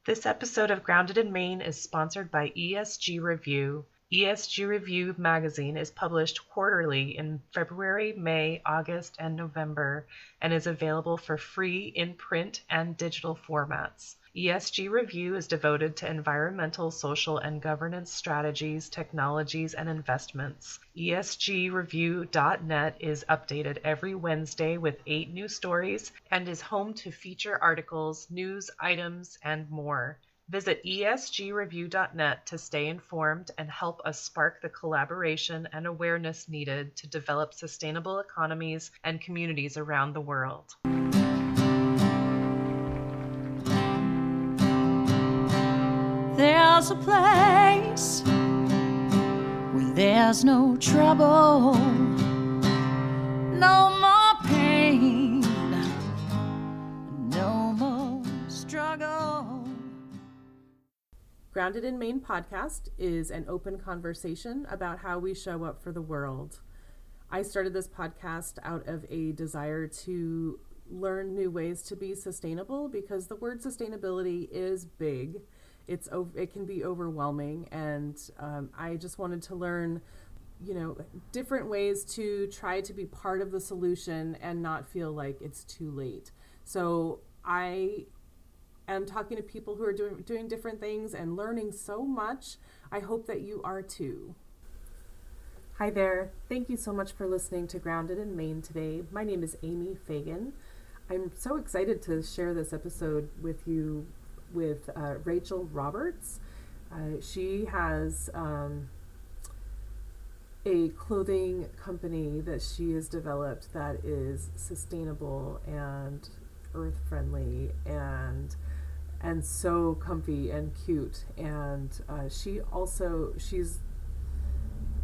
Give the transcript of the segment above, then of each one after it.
This episode of Grounded in Maine is sponsored by ESG Review. ESG Review magazine is published quarterly in February, May, August, and November, and is available for free in print and digital formats. ESG Review is devoted to environmental, social, and governance strategies, technologies, and investments. ESGreview.net is updated every Wednesday with 8 new stories and is home to feature articles, news items, and more. Visit esgreview.net to stay informed and help us spark the collaboration and awareness needed to develop sustainable economies and communities around the world. There's a place where there's no trouble, no more pain, no more struggle. Grounded in Maine podcast is an open conversation about how we show up for the world. I started this podcast out of a desire to learn new ways to be sustainable because the word sustainability is big. It can be overwhelming, and I just wanted to learn, different ways to try to be part of the solution and not feel like it's too late. So I am talking to people who are doing different things and learning so much. I hope that you are too. Hi there. Thank you so much for listening to Grounded in Maine today. My name is Amy Fagan. I'm so excited to share this episode with you with Rachael Roberts. She has a clothing company that she has developed that is sustainable and earth friendly and so comfy and cute. And she's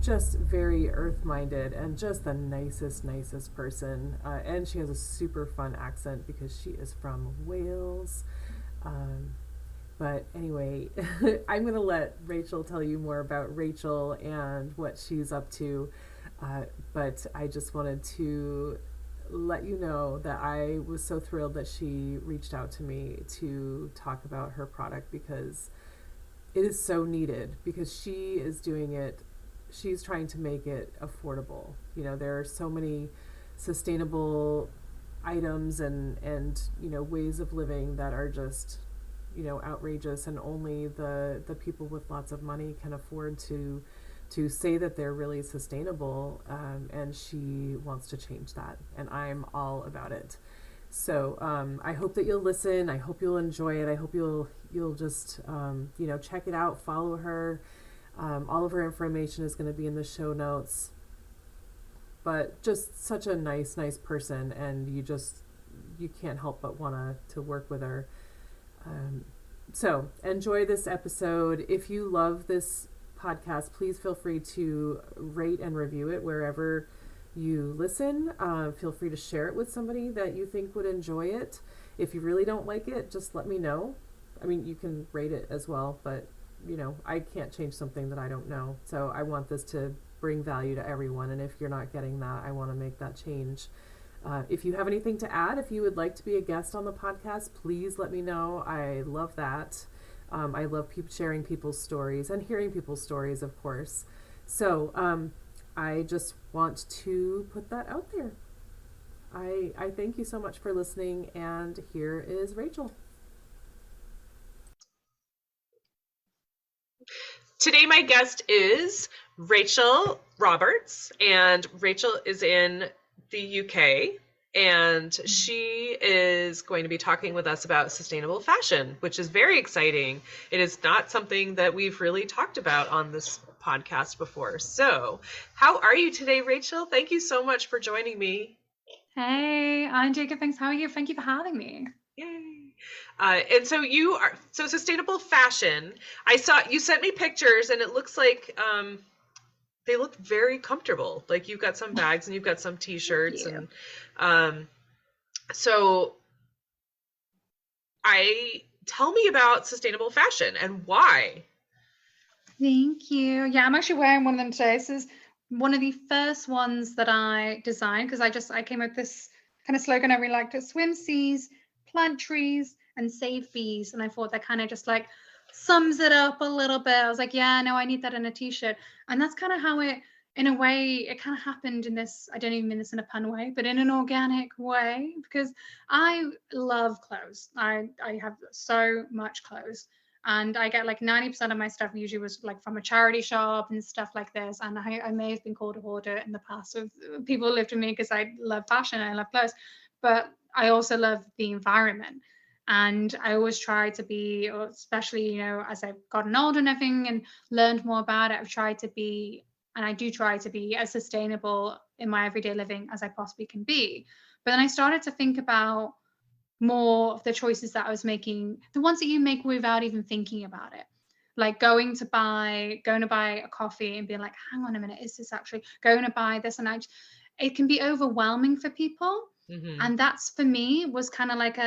just very earth-minded and just the nicest person. And she has a super fun accent because she is from Wales. But anyway, I'm going to let Rachael tell you more about Rachael and what she's up to. But I just wanted to let you know that I was so thrilled that she reached out to me to talk about her product because it is so needed, because she is doing it. She's trying to make it affordable. There are so many sustainable items and ways of living that are just outrageous, and only the people with lots of money can afford to say that they're really sustainable, and she wants to change that, and I'm all about it. So I hope that you'll listen. I hope you'll enjoy it. I hope you'll just check it out, follow her. All of her information is going to be in the show notes. But just such a nice person, and you can't help but want to work with her. So enjoy this episode. If you love this podcast, please feel free to rate and review it wherever you listen. Feel free to share it with somebody that you think would enjoy it. If you really don't like it, just let me know. I mean, you can rate it as well, but I can't change something that I don't know. So I want this to bring value to everyone. And if you're not getting that, I want to make that change. If you have anything to add, if you would like to be a guest on the podcast, please let me know. I love that. I love sharing people's stories and hearing people's stories, of course. So I just want to put that out there. I thank you so much for listening, and here is Rachael. Today, my guest is Rachael Roberts, and Rachael is in the UK, and she is going to be talking with us about sustainable fashion, which is very exciting. It is not something that we've really talked about on this podcast before. So, how are you today, Rachael? Thank you so much for joining me. Hey, I'm doing good. Thanks. How are you? Thank you for having me. Yay. And so sustainable fashion. I saw you sent me pictures, and it looks like they look very comfortable. Like you've got some bags and you've got some t-shirts, and so tell me about sustainable fashion and why. Thank you. Yeah, I'm actually wearing one of them today. This is one of the first ones that I designed because I came up with this kind of slogan I really liked: swim seas, plant trees, and save bees. And I thought that kind of just like sums it up a little bit. I was like, yeah, no, I need that in a t-shirt. And that's kind of how it, in a way, it kind of happened in this, I don't even mean this in a pun way, but in an organic way, because I love clothes. I have so much clothes. And I get like 90% of my stuff usually was like from a charity shop and stuff like this. And I may have been called a hoarder in the past of people who lived with me because I love fashion, I love clothes, but I also love the environment. And I always try to be, especially, you know, as I've gotten older and everything and learned more about it, I've tried to be, and I do try to be as sustainable in my everyday living as I possibly can be. But then I started to think about more of the choices that I was making, the ones that you make without even thinking about it. Like going to buy a coffee and being like, hang on a minute, is this actually going to buy this? And it can be overwhelming for people. Mm-hmm. And that's, for me, was kind of like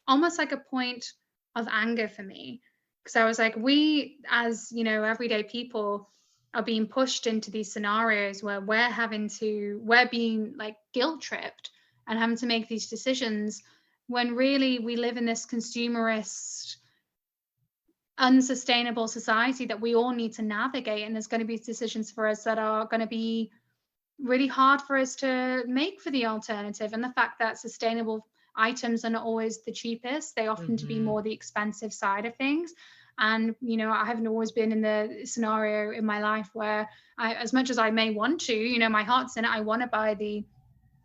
almost like a point of anger for me. Because I was like, we, as, you know, everyday people are being pushed into these scenarios where we're being like guilt tripped and having to make these decisions, when really we live in this consumerist, unsustainable society that we all need to navigate. And there's going to be decisions for us that are going to be really hard for us to make for the alternative. And the fact that sustainable items are not always the cheapest, they often to be more the expensive side of things. And, you know, I haven't always been in the scenario in my life where as much as I may want to, you know, my heart's in it, I want to buy the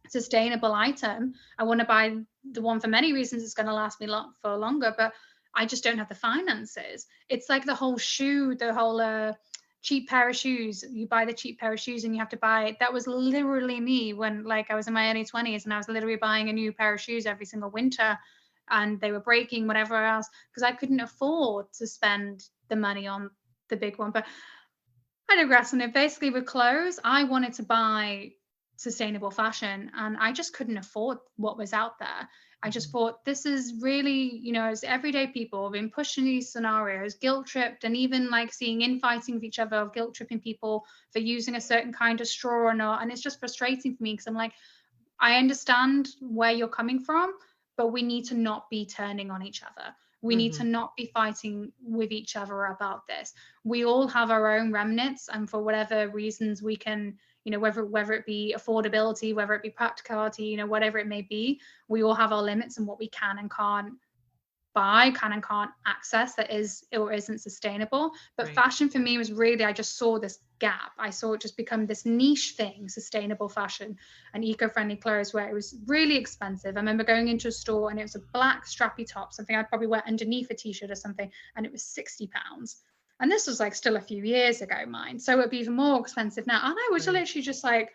sustainable item. I want to buy the one for many reasons. It's going to last me for longer, but I just don't have the finances. It's like the whole cheap pair of shoes. You buy the cheap pair of shoes and you have to buy it. That was literally me when like I was in my early 20s and I was literally buying a new pair of shoes every single winter and they were breaking, whatever else, because I couldn't afford to spend the money on the big one. But I digress on it. Basically with clothes, I wanted to buy sustainable fashion and I just couldn't afford what was out there. I just thought this is really, you know, as everyday people have been pushed in these scenarios, guilt tripped, and even like seeing infighting with each other of guilt tripping people for using a certain kind of straw or not. And it's just frustrating for me because I'm like, I understand where you're coming from, but we need to not be turning on each other. We need to not be fighting with each other about this. We all have our own remnants, and for whatever reasons we can, you know, whether it be affordability, whether it be practicality, you know, whatever it may be, we all have our limits and what we can and can't buy, can and can't access that is or isn't sustainable. But fashion for me was really, I just saw this gap. I saw it just become this niche thing, sustainable fashion and eco-friendly clothes, where it was really expensive. I remember going into a store and it was a black strappy top, something I'd probably wear underneath a t-shirt or something, and it was £60. And this was like still a few years ago, mine. So it'd be even more expensive now. And I was literally just like,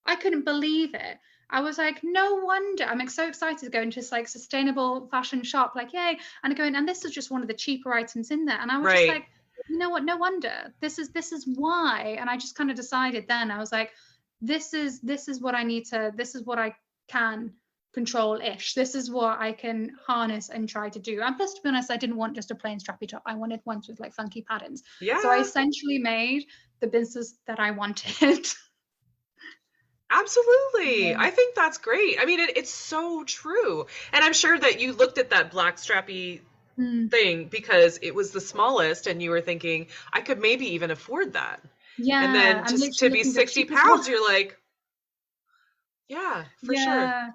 I couldn't believe it. I was like, no wonder. I'm so excited to go into this like sustainable fashion shop, like, yay. And going, and this is just one of the cheaper items in there. And I was just like, you know what? No wonder. This is why. And I just kind of decided then, I was like, this is what I need to, this is what I can control-ish. This is what I can harness and try to do. And plus, to be honest, I didn't want just a plain strappy top. I wanted ones with like funky patterns. Yeah. So I essentially made the business that I wanted. Absolutely. I think that's great. I mean, it's so true. And I'm sure that you looked at that black strappy thing because it was the smallest and you were thinking, I could maybe even afford that. Yeah. And then to be 60 pounds, you're like, yeah, for sure.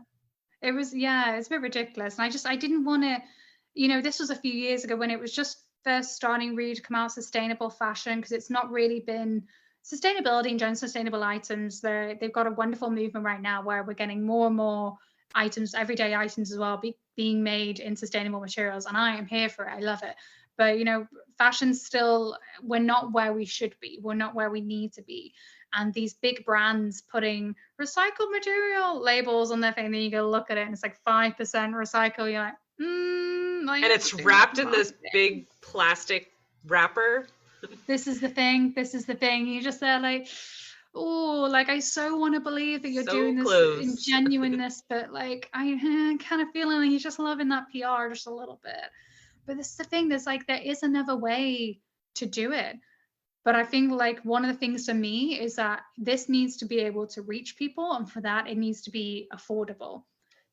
It's a bit ridiculous. And I didn't want to, you know, this was a few years ago when it was just first starting really to come out, sustainable fashion, because it's not really been sustainability and general sustainable items. They've got a wonderful movement right now where we're getting more and more items, everyday items as well, being made in sustainable materials. And I am here for it. I love it. But, you know, fashion's still, we're not where we should be. We're not where we need to be. And these big brands putting recycled material labels on their thing, then you go look at it and it's like 5% recycle. You're like, and it's wrapped in this big plastic wrapper. This is the thing. You just there like, oh, like I so want to believe that you're doing this in genuineness, but like I kind of feeling like you're just loving that PR just a little bit. But this is the thing. There is another way to do it. But I think like one of the things for me is that this needs to be able to reach people, and for that it needs to be affordable.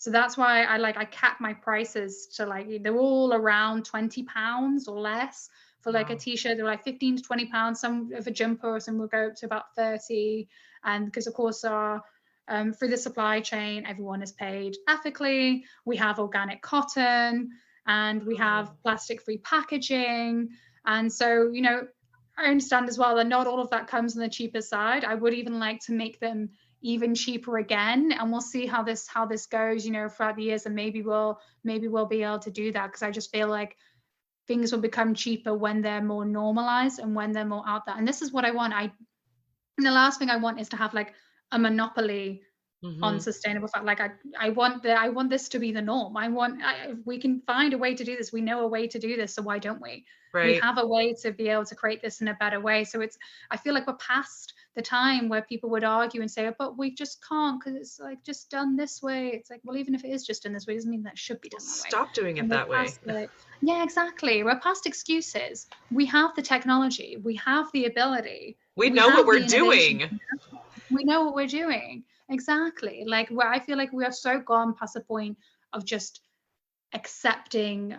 So that's why I cap my prices to like, they're all around £20 or less. For like a Wow. t-shirt, they're like 15 to £20. Some of a jumper, or some will go up to about 30. And because of course through the supply chain, everyone is paid ethically. We have organic cotton, and we have plastic-free packaging. And so, you know, I understand as well that not all of that comes on the cheaper side. I would even like to make them even cheaper again, and we'll see how this goes, you know, throughout the years, and maybe we'll be able to do that, because I just feel like things will become cheaper when they're more normalized and when they're more out there. And this is what I want. And the last thing I want is to have like a monopoly on sustainable fat. Like I want this to be the norm. If we can find a way to do this, we know a way to do this, so why don't we? Right. We have a way to be able to create this in a better way. So I feel like we're past the time where people would argue and say, oh, but we just can't because it's like just done this way. It's like, well, even if it is just done this way, doesn't mean that should be done that way. Stop doing it that way. Yeah, exactly. We're past excuses. We have the technology. We have the ability. We know what we're doing. We know what we're doing. Exactly. Like, where I feel like we are so gone past the point of just accepting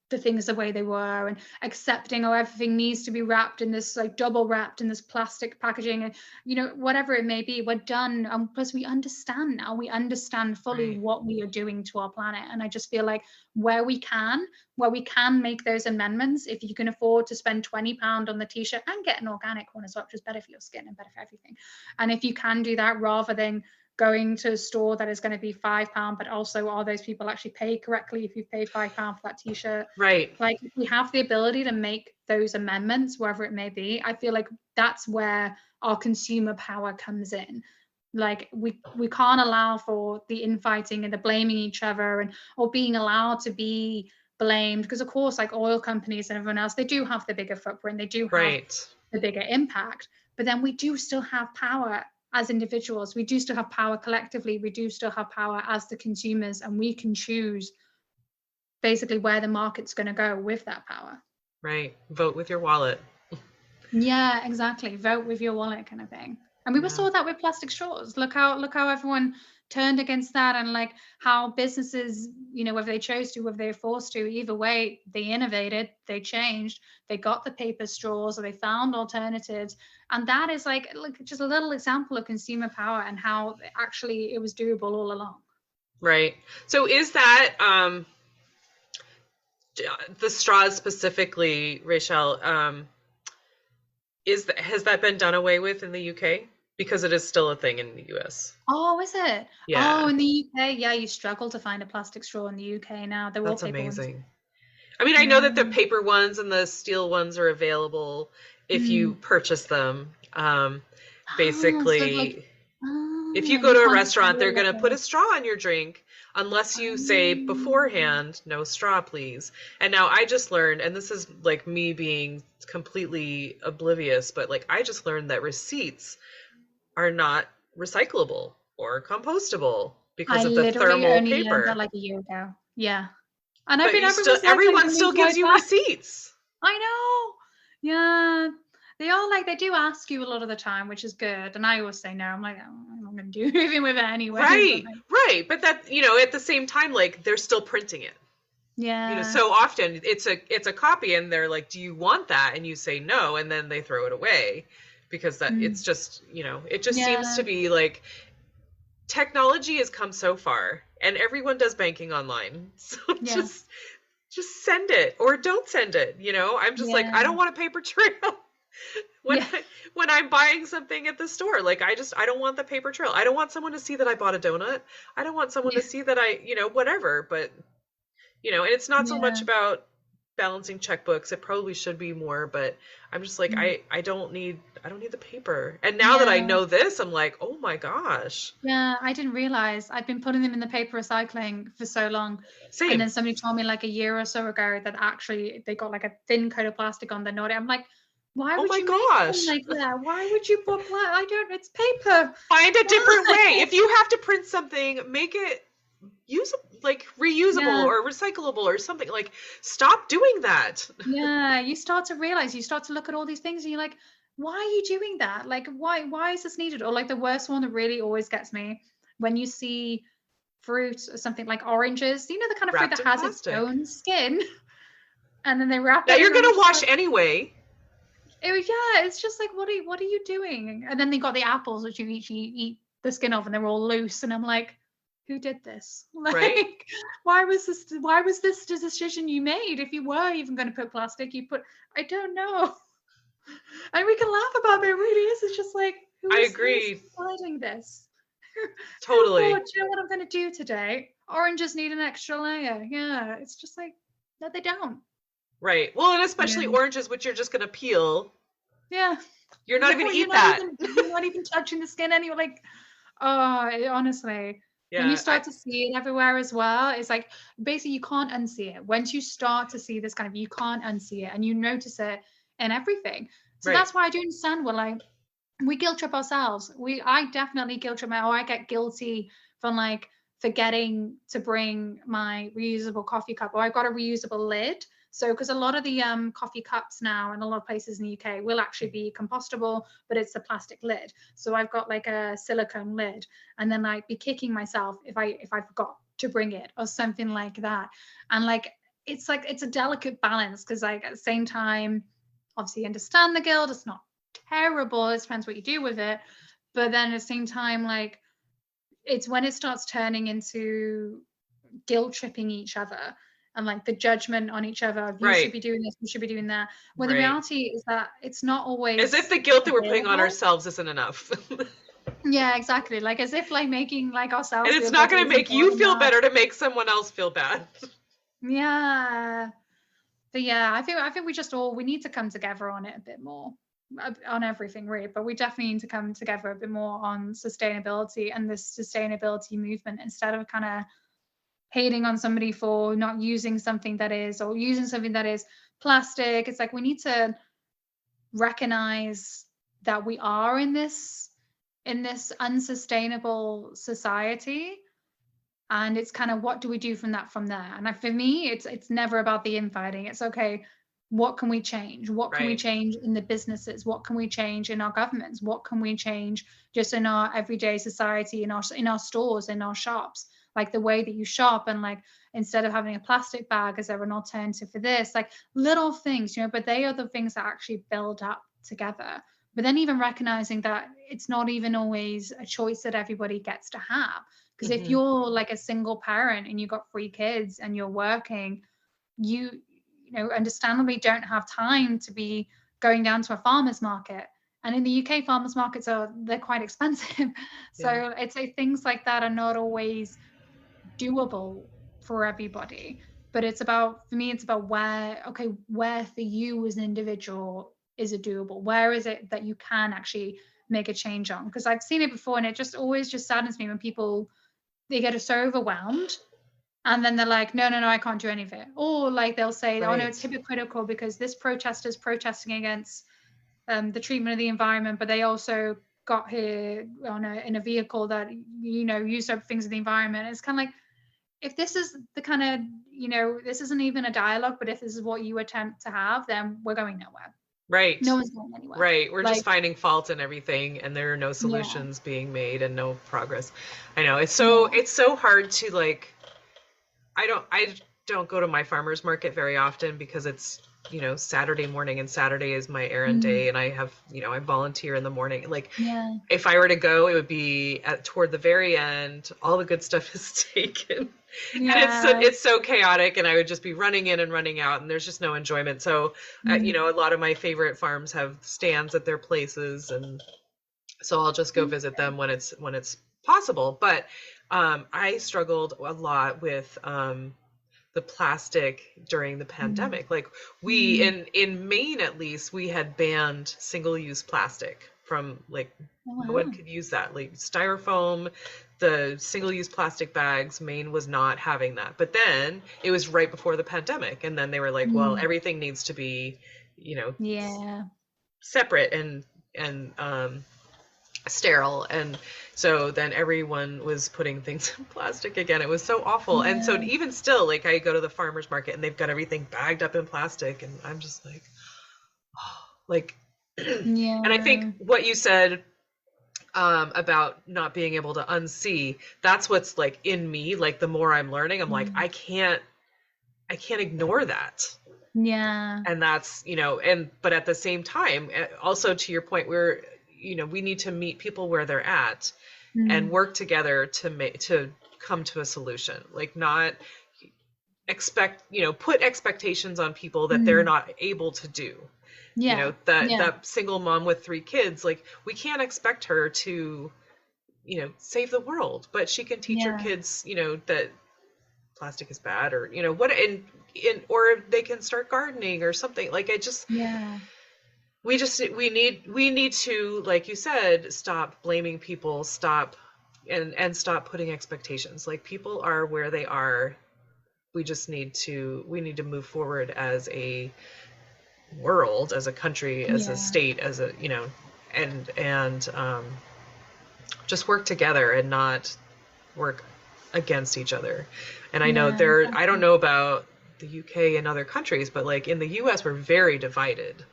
the things the way they were, and accepting, oh, everything needs to be wrapped in this, like double wrapped in this plastic packaging, and you know, whatever it may be, we're done. And plus we understand now, we understand fully what we are doing to our planet. And I just feel like where we can make those amendments, if you can afford to spend £20 on the t-shirt and get an organic one as well, which is better for your skin and better for everything. And if you can do that, rather than going to a store that is going to be £5, but also are those people actually paid correctly if you pay £5 for that t-shirt? Right. Like, we have the ability to make those amendments, wherever it may be. I feel like that's where our consumer power comes in. Like, we can't allow for the infighting and the blaming each other, or being allowed to be blamed, because of course, like oil companies and everyone else, they do have the bigger footprint, they do have the bigger impact, but then we do still have power as individuals. We do still have power collectively. We do still have power as the consumers, and we can choose basically where the market's going to go with that power. Right. Vote with your wallet. Yeah, exactly. Vote with your wallet, kind of thing. And we saw that with plastic straws. Look how everyone turned against that, and like how businesses, you know, whether they chose to, whether they were forced to, either way, they innovated, they changed, they got the paper straws, or they found alternatives. And that is like just a little example of consumer power, and how actually it was doable all along. Right. So is that the straws specifically, Rachael, has that been done away with in the UK? Because it is still a thing in the US. Oh, is it? Yeah. Oh, in the UK, yeah, you struggle to find a plastic straw in the UK now. They're all paper amazing. Ones. I mean, I know that the paper ones and the steel ones are available if you purchase them. Basically, if you go to a restaurant, they're going to put a straw in your drink unless you say beforehand, no straw, please. And now I just learned, and this is like me being completely oblivious, but like I just learned that receipts are not recyclable or compostable because of the thermal only paper. learned that like a year ago. Yeah. And but everyone still gives you receipts. I know. Yeah. They are like, they do ask you a lot of the time, which is good. And I always say no. I'm like, oh, I'm not going to do anything with it anyway. Right. But that, you know, at the same time, like they're still printing it. Yeah. You know, so often it's a copy, and they're like, do you want that? And you say no, and then they throw it away because that it's just, you know, it just seems to be like technology has come so far, and everyone does banking online. So just send it or don't send it. You know, I'm just like, I don't want a paper trail. When I'm buying something at the store, like I don't want the paper trail. I don't want someone to see that I bought a donut. I don't want someone to see that I, you know, whatever. But, you know, and it's not so much about balancing checkbooks. It probably should be more, but I'm just like, I don't need the paper. And now that I know this, I'm like, oh my gosh. Yeah, I didn't realize I'd been putting them in the paper recycling for so long. Same. And then somebody told me like a year or so ago that actually they got like a thin coat of plastic on their naughty. I'm like, why would you make them like that? Why would you put it's paper. Find a different way. If you have to print something, make it reusable or recyclable or something. Like, stop doing that. Yeah, you start to realize, you start to look at all these things and you're like, why are you doing that? Like, why is this needed? Or like the worst one that really always gets me, when you see fruit or something like oranges, you know, the kind of fruit Wrapped that in has plastic. its own skin, and then they wrap That it you're in gonna wash orange. anyway. Yeah, it's just like, what are you doing? And then they got the apples, which you eat the skin off, and they're all loose. And I'm like, who did this? Like, Right. why was this the decision you made? If you were even going to put plastic, I don't know. And we can laugh about it. It really is. It's just like, I who's agree. deciding this? Totally. Oh, do you know what I'm going to do today? Oranges need an extra layer. Yeah, it's just like, no, they don't. Right. Well, and especially Yeah. oranges, which you're just gonna peel. Yeah. You're not even No, gonna you're eat that. you're not even touching the skin anyway. Like, honestly. When Yeah. you start to see it everywhere as well, it's like basically you can't unsee it. Once you start to see this kind of, you can't unsee it, and you notice it in everything. So Right. that's why I do understand. Well, like we guilt trip ourselves. I definitely guilt trip I get guilty from like forgetting to bring my reusable coffee cup, or I've got a reusable lid. So, because a lot of the coffee cups now in a lot of places in the UK will actually be compostable, but it's a plastic lid. So I've got like a silicone lid, and then I'd be kicking myself if I forgot to bring it or something like that. And like it's a delicate balance, because like at the same time, obviously understand the guilt. It's not terrible. It depends what you do with it. But then at the same time, like it's when it starts turning into guilt tripping each other and like the judgment on each other. You Right. should be doing this, you should be doing that. When the Right. reality is that it's not always As if the guilt that we're putting on available. ourselves isn't enough. Yeah, exactly. Like as if like making like ourselves. And it's feel not better going to isn't make you good feel enough. better to make someone else feel bad. Yeah. But yeah, I think we need to come together on it a bit more, on everything really. But we definitely need to come together a bit more on sustainability and this sustainability movement, instead of kind of hating on somebody for not using something that is, or using something that is plastic. It's like we need to recognize that we are in this unsustainable society, and it's kind of what do we do from there. And for me, it's never about the infighting. It's okay, what can we change? What can we Right. change in the businesses? What can we change in our governments? What can we change just in our everyday society, in our stores, in our shops? Like the way that you shop, and like instead of having a plastic bag, is there an alternative for this? Like little things, but they are the things that actually build up together. But then even recognizing that it's not even always a choice that everybody gets to have. Because if you're like a single parent and you've got 3 kids and you're working, you understandably don't have time to be going down to a farmer's market. And in the UK, farmers markets they're quite expensive. So Yeah. it's like things like that are not always doable for everybody. But for me, it's about where for you as an individual is it doable? Where is it that you can actually make a change on? Because I've seen it before, and it just always just saddens me when people, they get so overwhelmed, and then they're like, no, I can't do any of it. Or like they'll say, oh no, it's Right. hypocritical because this protester's protesting against the treatment of the environment, but they also got here in a vehicle that used up things in the environment. It's kind of like, if this is the kind of this isn't even a dialogue, but if this is what you attempt to have, then we're going nowhere. Right. No one's going anywhere. Right. We're Like, just finding fault in everything, and there are no solutions being made and no progress. I know it's so hard to like. I don't go to my farmer's market very often because it's Saturday morning, and Saturday is my errand day, and I have I volunteer in the morning. Like if I were to go, it would be toward the very end. All the good stuff is taken. And it's so chaotic, and I would just be running in and running out, and there's just no enjoyment. So a lot of my favorite farms have stands at their places, and so I'll just go visit them when it's possible. But I struggled a lot with the plastic during the pandemic. Like we in Maine, at least, we had banned single-use plastic from like no one could use that. Like styrofoam, the single-use plastic bags, Maine was not having that. But then it was right before the pandemic, and then they were like, well, everything needs to be separate and sterile, and so then everyone was putting things in plastic again. It was so awful. And so even still, like I go to the farmer's market and they've got everything bagged up in plastic, and I'm just like, oh, like and I think what you said about not being able to unsee. That's what's like in me. Like the more I'm learning, I'm like, I can't ignore that. Yeah. And that's, but at the same time, also to your point, we need to meet people where they're at and work together to come to a solution. Like not put expectations on people that they're not able to do. Yeah. That single mom with 3 kids, like we can't expect her to, save the world, but she can teach her kids, that plastic is bad, or what, or they can start gardening or something. Like we need to, like you said, stop blaming people, stop putting expectations. Like people are where they are. We need to move forward as a world, as a country, as a state, as a, and just work together and not work against each other. And I know I don't know about the UK and other countries, but like in the US, we're very divided.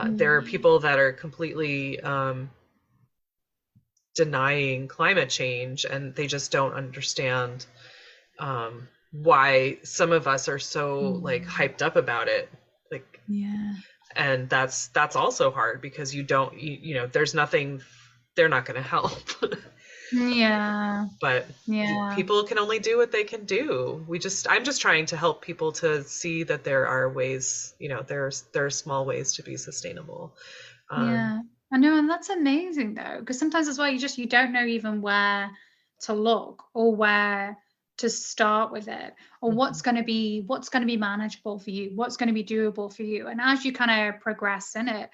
There are people that are completely denying climate change, and they just don't understand why some of us are so like hyped up about it. Like, and that's also hard because there's nothing, they're not going to help. But people can only do what they can do. I'm just trying to help people to see that there are ways, there are small ways to be sustainable. I know, and that's amazing though, because sometimes as well you don't know even where to look or where to start with it, or what's going to be manageable for you, what's going to be doable for you. And as you kind of progress in it,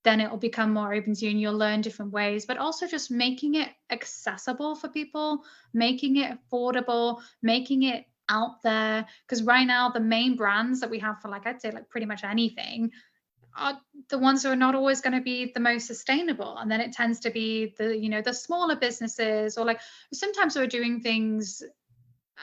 then it will become more open to you and you'll learn different ways, but also just making it accessible for people, making it affordable, making it out there. Because right now the main brands that we have for, like, I'd say like pretty much anything are the ones who are not always going to be the most sustainable. And then it tends to be the smaller businesses, or like sometimes we're doing things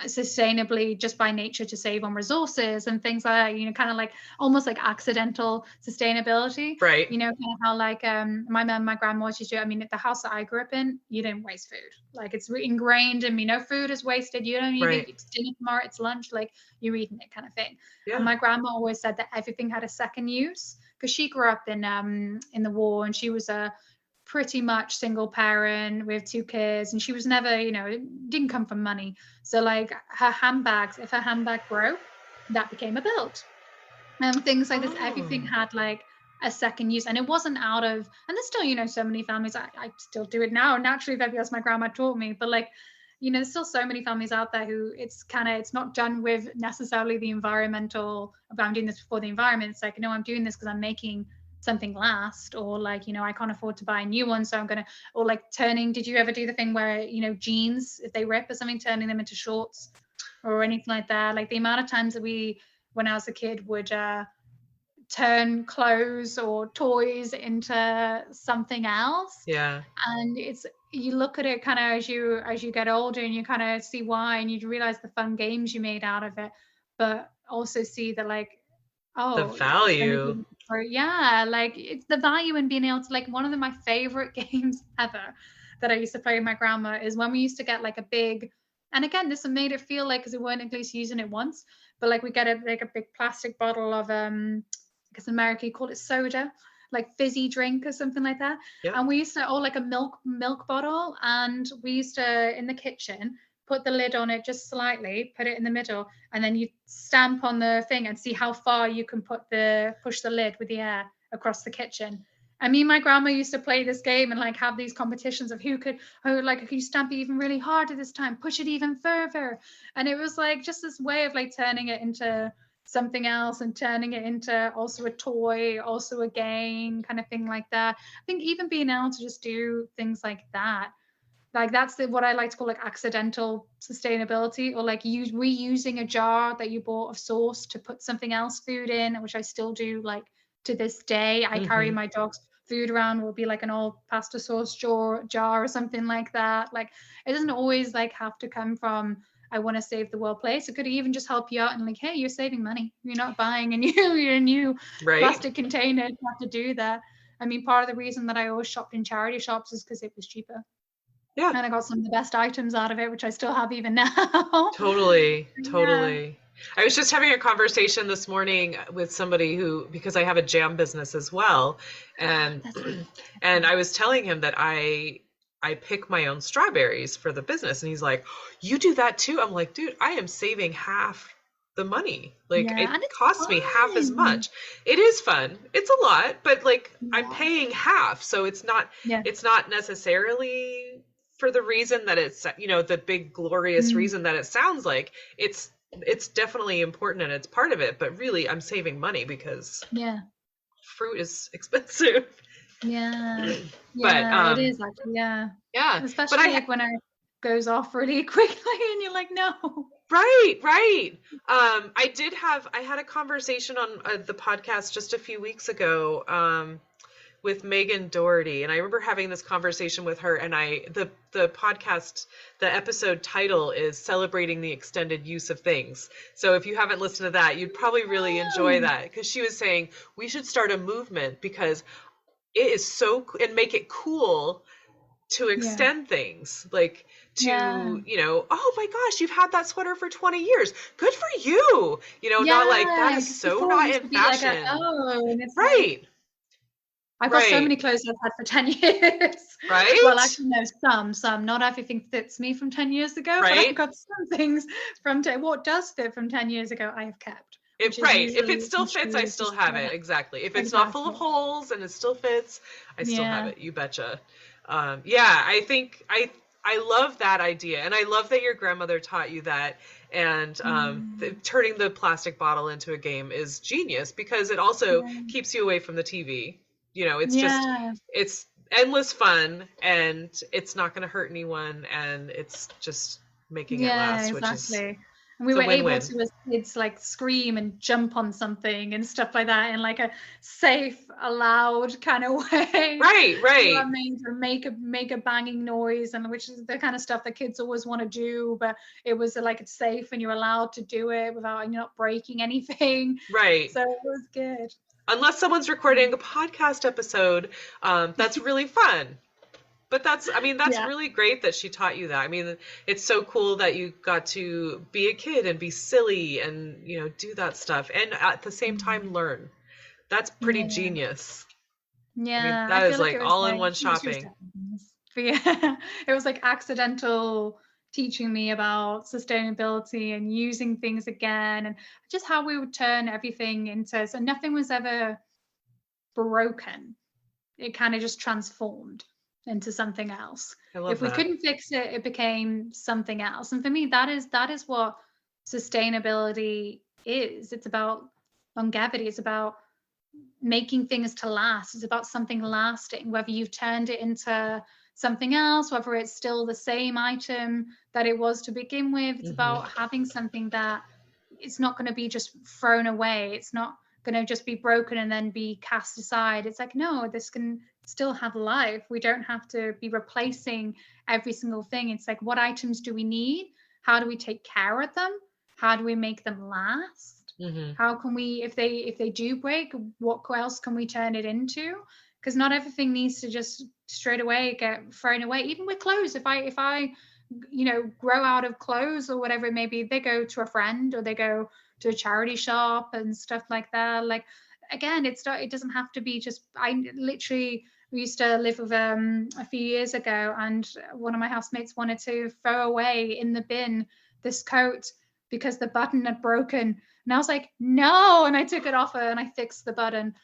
sustainably just by nature to save on resources and things like that, kind of like almost like accidental sustainability, right? Kind of how like my mom, my grandma used to do. I mean, at the house that I grew up in, you didn't waste food. Like it's ingrained in me. No food is wasted. You don't need it's dinner tomorrow, it's lunch, like you're eating it, kind of thing. And my grandma always said that everything had a second use, because she grew up in the war, and she was a pretty much single parent with 2 kids, and she was never, it didn't come from money. So like her handbags, if her handbag broke, that became a belt, and things like this. Everything had like a second use, and it wasn't out of, and there's still, so many families, I still do it now naturally, because my grandma taught me, but like, there's still so many families out there who it's not done with necessarily the environmental, I'm doing this for the environment. It's like, no, I'm doing this because I'm making something last, or like, I can't afford to buy a new one, so I'm gonna, or like turning, did you ever do the thing where, jeans, if they rip or something, turning them into shorts or anything like that? Like the amount of times that when I was a kid, would turn clothes or toys into something else. And you look at it kind of as you get older, and you kind of see why, and you realize the fun games you made out of it, but also see that like, the value. Like it's the value in being able to, like, one of my favorite games ever that I used to play with my grandma is when we used to get like a big, and again, this made it feel like, because we weren't at least using it once, but like we get a big plastic bottle of because in America you call it soda, like fizzy drink or something like that. And we used to, like a milk bottle, and we used to, in the kitchen, put the lid on it just slightly, put it in the middle, and then you stamp on the thing and see how far you can push the lid with the air across the kitchen. And me and my grandma used to play this game and like have these competitions of who could you stamp it even really harder this time, push it even further. And it was like just this way of like turning it into something else, and turning it into also a toy, also a game, kind of thing like that. I think even being able to just do things like that, like that's what I like to call like accidental sustainability, or like reusing a jar that you bought of sauce to put something else food in, which I still do like to this day. I carry my dog's food around, will be like an old pasta sauce jar or something like that. Like it doesn't always like have to come from, I want to save the world place. It could even just help you out and like, hey, you're saving money. You're not buying a new plastic container to have to do that. I mean, part of the reason that I always shopped in charity shops is because it was cheaper. Yeah. And I got some of the best items out of it, which I still have even now. Totally. Yeah. Totally. I was just having a conversation this morning with somebody who, because I have a jam business as well, and and I was telling him that I pick my own strawberries for the business, and he's like, "You do that too?" I'm like, "Dude, I am saving half the money. Like Yeah, and it it's costs me half as fun. much. It is fun. It's a lot, but like I'm Yeah. paying half, so it's not Yeah. necessarily for the reason that it's, you know, the big glorious reason that it sounds like. It's definitely important and it's part of it, but really I'm saving money because Yeah. fruit is expensive. Yeah. But Yeah, it is actually, yeah. yeah, Especially but like when it goes off really quickly and you're like, no. right. I had a conversation on the podcast just a few weeks ago with Megan Doherty, and I remember having this conversation with her, and the podcast, the episode title is Celebrating the Extended Use of Things. So if you haven't listened to that, you'd probably really enjoy that, because she was saying we should start a movement because it is and make it cool to extend things, like to, you know, oh my gosh, you've had that sweater for 20 years. Good for you. You know, not like that is so not in fashion. And it's right. I've got so many clothes I've had for 10 years. Right. Well, actually, no, some. Not everything fits me from 10 years ago, but I've got some things from what does fit from 10 years ago I have kept. If it still fits, I still have it. Exactly. If it's not full of holes and it still fits, I still have it. You betcha. I think I love that idea, and I love that your grandmother taught you that. And turning the plastic bottle into a game is genius, because it also keeps you away from the TV. You know, it's just it's endless fun, and it's not going to hurt anyone, and it's just making it last, which is. And we were able to, as kids, like scream and jump on something and stuff like that in like a safe, allowed kind of way. Right. You know what I mean? To make a banging noise, and which is the kind of stuff that kids always want to do, but it was like it's safe and you're allowed to do it without you're not breaking anything. Right. So it was good. Unless someone's recording a podcast episode, that's really fun. But that's really great that she taught you that. I mean, it's so cool that you got to be a kid and be silly and, you know, do that stuff, and at the same time learn. That's pretty genius. Yeah. I mean, that is like all in one shopping. But yeah, it was like accidental teaching me about sustainability and using things again, and just how we would turn everything into, so nothing was ever broken. It kind of just transformed into something else. If we couldn't fix it, it became something else. And for me, that is what sustainability is. It's about longevity. It's about making things to last. It's about something lasting, whether you've turned it into something else, whether it's still the same item that it was to begin with. It's about having something that it's not going to be just thrown away. It's not going to just be broken and then be cast aside. It's like, no, this can still have life. We don't have to be replacing every single thing. It's like, what items do we need? How do we take care of them? How do we make them last? How can we, if they do break, what else can we turn it into? Because not everything needs to just straight away get thrown away. Even with clothes, if I you know, grow out of clothes or whatever it may be, they go to a friend or they go to a charity shop and stuff like that. Like, again, it doesn't have to be just, we used to live with a few years ago, and one of my housemates wanted to throw away in the bin this coat because the button had broken. And I was like, no. And I took it off her and I fixed the button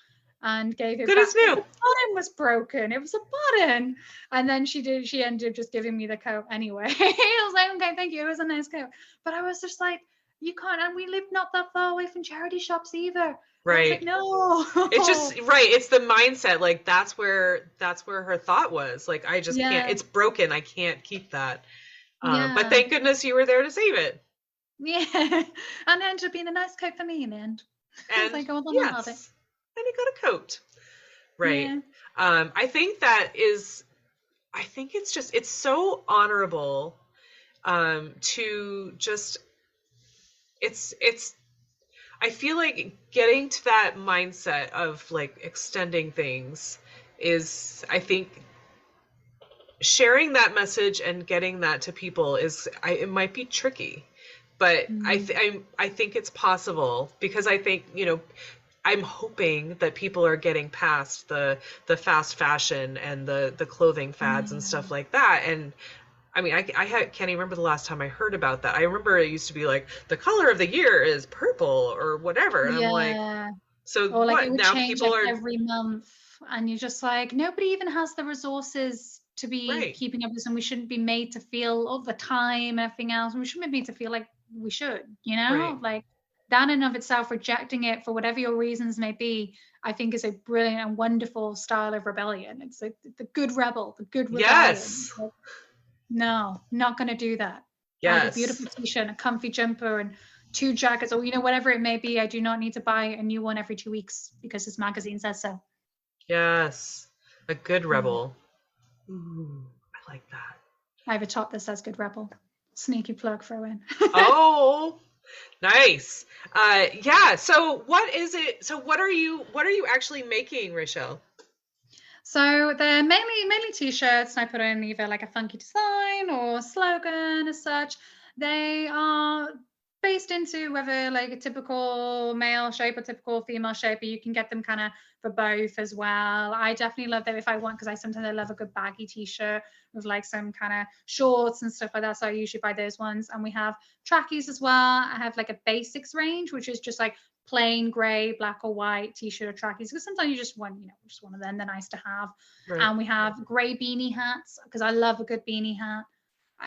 and gave it good back. as new. The button was broken. It was a button. And then she ended up just giving me the coat anyway. I was like, okay, thank you. It was a nice coat. But I was just like, you can't, and we live not that far away from charity shops either. Right. Like, no. It's just it's the mindset. Like that's where her thought was. Like, I just can't, it's broken. I can't keep that. But thank goodness you were there to save it. Yeah. And it ended up being a nice coat for me in the end. And I was like, oh, well, I love it. And you got a coat. Right. Yeah. I think it's so honorable to just, I feel like getting to that mindset of like extending things is, I think, sharing that message and getting that to people it might be tricky, but I think it's possible, because I think, I'm hoping that people are getting past the fast fashion and the clothing fads and stuff like that. And I mean, can't even remember the last time I heard about that. I remember it used to be like the color of the year is purple or whatever, and I'm like, so or like what? it would Now change people like are every month, and you're just like, nobody even has the resources to be right. keeping up with this, and we shouldn't be made to feel all the time and everything else, and we shouldn't be made to feel like we should, Right. like that in and of itself, rejecting it for whatever your reasons may be, I think is a brilliant and wonderful style of rebellion. It's like the good rebel, the good rebellion. Yes. Like, no, not going to do that. I have a beautiful t-shirt and a comfy jumper and 2 jackets, or whatever it may be. I do not need to buy a new one every 2 weeks because this magazine says so. Yes, a good rebel. Ooh, I like that. I have a top that says good rebel. Sneaky plug, throw in. Oh, nice. Yeah. So what is it? So what are you actually making, Rachael? So they're mainly t-shirts, and I put in either like a funky design or a slogan as such. They are based into whether like a typical male shape or typical female shape, but you can get them kind of for both as well. I definitely love them if I want, because sometimes I love a good baggy t-shirt with like some kind of shorts and stuff like that. So I usually buy those ones. And we have trackies as well. I have like a basics range, which is just like plain gray, black or white t-shirt or trackies, because sometimes you just want, just one of them. They're nice to have. Right. And we have gray beanie hats, because I love a good beanie hat